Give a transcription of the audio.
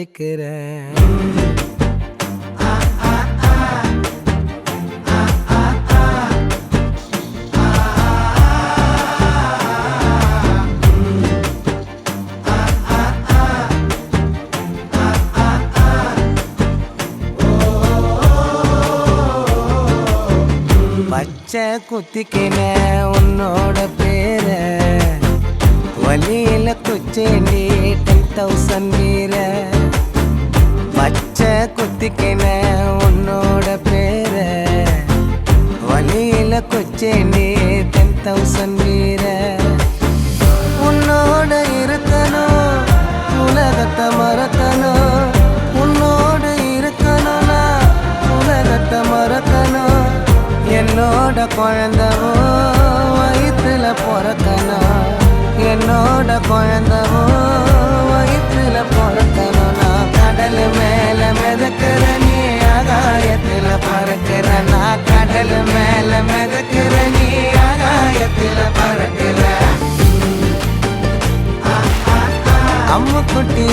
வைக்கிறேன். பச்சை குத்திக்கின உன்னோட பேர வலியில குச்சேண்டி 10,000 வீர. பச்சை குத்திக்கின உன்னோட பேர வலியில குச்சேண்டி 10,000 வீர. உன்னோட இருக்கணும் உலகத்தை மறக்கணும், உன்னோட இருக்கணும்னா உலகத்தை மறக்கணும். என்னோட குழந்தவோ வயிற்றுல பிறக்கணும், என்னோட குழந்தவோ வயிற்றுல பிறக்கணும். நான் கடல் மேல மிதக்கிற நீ ஆகாயத்துல பறக்கிற, நான் கடல் மேல மிதக்கிற நீ ஆகாயத்துல பறக்கிற. அம்முக்குட்டி